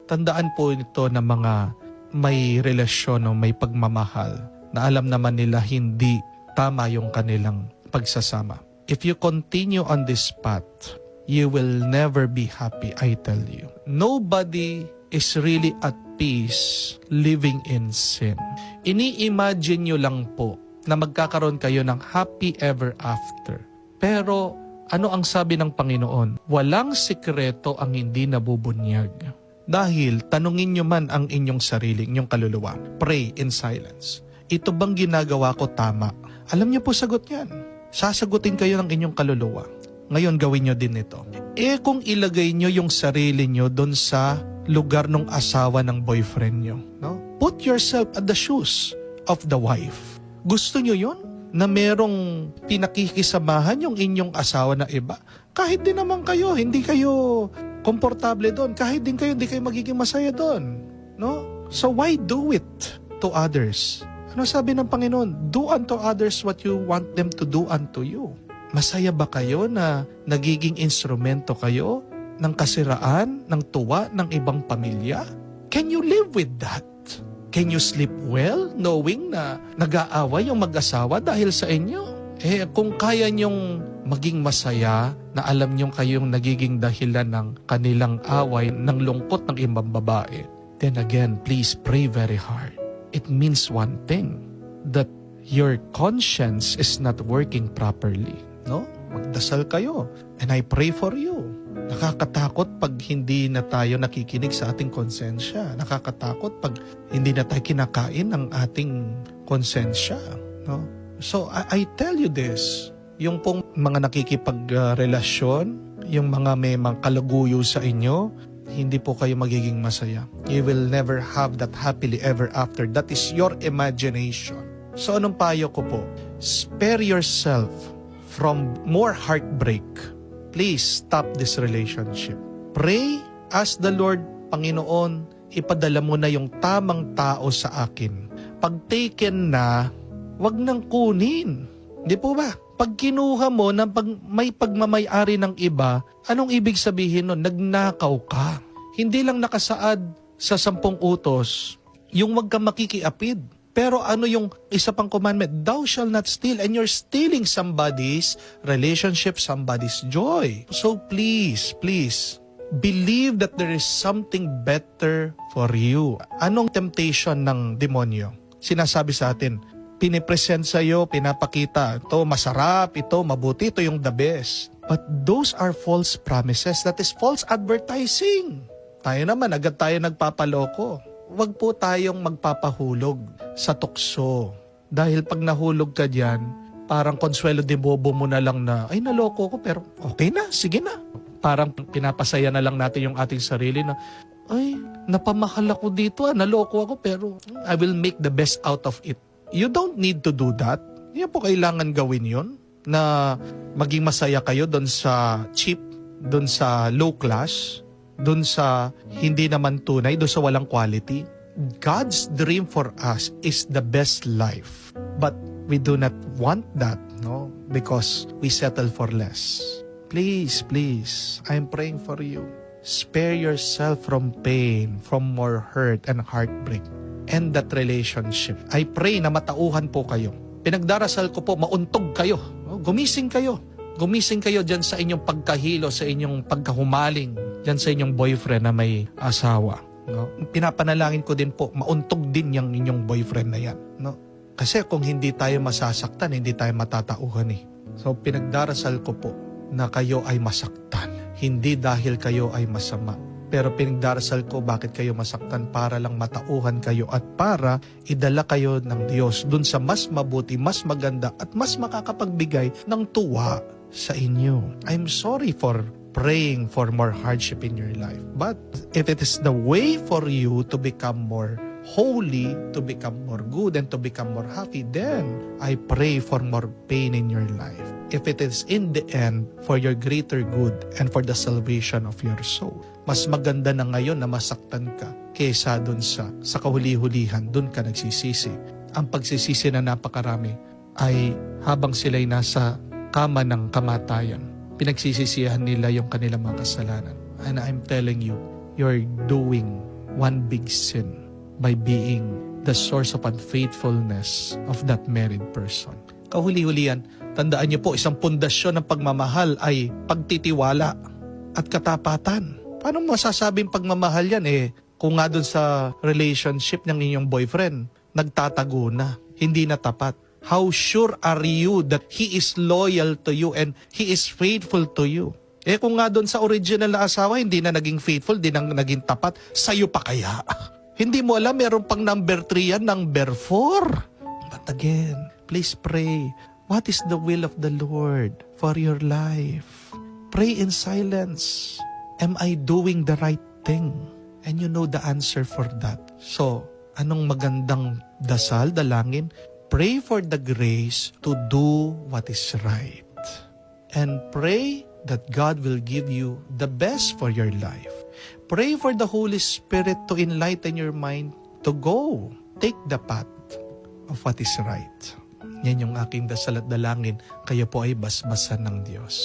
Tandaan po ito ng mga may relasyon o may pagmamahal na alam naman nila hindi tama yung kanilang pagsasama. If you continue on this path, you will never be happy, I tell you. Nobody is really at peace living in sin. Ini-imagine nyo lang po na magkakaroon kayo ng happy ever after. Pero ano ang sabi ng Panginoon? Walang sikreto ang hindi nabubunyag. Dahil tanungin nyo man ang inyong sarili, inyong kaluluwa. Pray in silence. Ito bang ginagawa ko tama? Alam niyo po sagot yan. Sasagutin kayo ng inyong kaluluwa. Ngayon gawin nyo din ito. Kung ilagay nyo yung sarili nyo doon sa lugar ng asawa ng boyfriend nyo. No? Put yourself at the shoes of the wife. Gusto nyo yun? Na merong pinakikisamahan yung inyong asawa na iba? Kahit din naman kayo, hindi kayo komportable doon. Kahit din kayo, hindi kayo magiging masaya doon. No? So why do it to others? Ano sabi ng Panginoon? Do unto others what you want them to do unto you. Masaya ba kayo na nagiging instrumento kayo ng kasiraan, ng tuwa ng ibang pamilya? Can you live with that? Can you sleep well knowing na nag-aaway yung mag-asawa dahil sa inyo? Kung kaya nyong maging masaya na alam nyong kayong nagiging dahilan ng kanilang away, ng lungkot ng ibang babae, then again, please pray very hard. It means one thing, that your conscience is not working properly. No? Magdasal kayo. And I pray for you. Nakakatakot pag hindi na tayo nakikinig sa ating konsensya. Nakakatakot pag hindi na tayo kinakain ng ating konsensya. No? So, I tell you this. Yung pong mga nakikipagrelasyon, yung mga may mga kalaguyo sa inyo, hindi po kayo magiging masaya. You will never have that happily ever after. That is your imagination. So, anong payo ko po? Spare yourself from more heartbreak. Please stop this relationship. Pray, ask the Lord, Panginoon, ipadala mo na yung tamang tao sa akin. Pag taken na, wag nang kunin. Di po ba? Pag kinuha mo na may pagmamayari ng iba, anong ibig sabihin nun? Nagnakaw ka. Hindi lang nakasaad sa 10 utos, yung wag kang makikiapid. Pero ano yung isa pang commandment? Thou shall not steal, and you're stealing somebody's relationship, somebody's joy. So please, please, believe that there is something better for you. Anong temptation ng demonyo? Sinasabi sa atin, pinipresent sa'yo, pinapakita, ito masarap, ito mabuti, ito yung the best. But those are false promises. That is false advertising. Tayo naman, agad tayo nagpapaloko. Huwag po tayong magpapahulog sa tukso. Dahil pag nahulog ka diyan, parang konsuelo de bobo mo na lang na, ay naloko ko pero okay na, sige na. Parang pinapasaya na lang natin yung ating sarili na, ay napamahal ako dito, naloko ako pero I will make the best out of it. You don't need to do that. Hindi po kailangan gawin yun na maging masaya kayo doon sa cheap, doon sa low class, doon sa hindi naman tunay, doon sa walang quality. God's dream for us is the best life. But we do not want that, no? Because we settle for less. Please, please, I'm praying for you. Spare yourself from pain, from more hurt and heartbreak. End that relationship. I pray na matauhan po kayo. Pinagdarasal ko po, mauntog kayo. Gumising kayo. Gumising kayo dyan sa inyong pagkahilo, sa inyong pagkahumaling, dyan sa inyong boyfriend na may asawa. No? Pinapanalangin ko din po, mauntog din yung inyong boyfriend na yan. No? Kasi kung hindi tayo masasaktan, hindi tayo matatauhan eh. So pinagdarasal ko po na kayo ay masaktan. Hindi dahil kayo ay masama. Pero pinagdarasal ko bakit kayo masaktan para lang matauhan kayo at para idala kayo ng Diyos dun sa mas mabuti, mas maganda at mas makakapagbigay ng tuwa sa inyo. I'm sorry for praying for more hardship in your life. But if it is the way for you to become more holy, to become more good, and to become more happy, then I pray for more pain in your life. If it is in the end for your greater good and for the salvation of your soul. Mas maganda na ngayon na masaktan ka kaysa dun sa kahuli-hulihan, dun ka nagsisisi. Ang pagsisisi na napakarami ay habang sila'y nasa kama ng kamatayan, pinagsisisihan nila yung kanilang mga kasalanan. And I'm telling you, you're doing one big sin by being the source of unfaithfulness of that married person. Kahuli-hulian, tandaan niyo po, isang pundasyon ng pagmamahal ay pagtitiwala at katapatan. Paano masasabing pagmamahal yan kung nga dun sa relationship ng inyong boyfriend, nagtatago na, hindi na tapat? How sure are you that he is loyal to you and he is faithful to you? Kung nga doon sa original na asawa, hindi na naging faithful, hindi na naging tapat, sa'yo pa kaya? Hindi mo alam, meron pang number 3 yan, number 4. But again, please pray. What is the will of the Lord for your life? Pray in silence. Am I doing the right thing? And you know the answer for that. So, anong magandang dasal, dalangin? Pray for the grace to do what is right. And pray that God will give you the best for your life. Pray for the Holy Spirit to enlighten your mind to go. Take the path of what is right. Yan yung aking dasal at dalangin. Kayo po ay basbasan ng Diyos.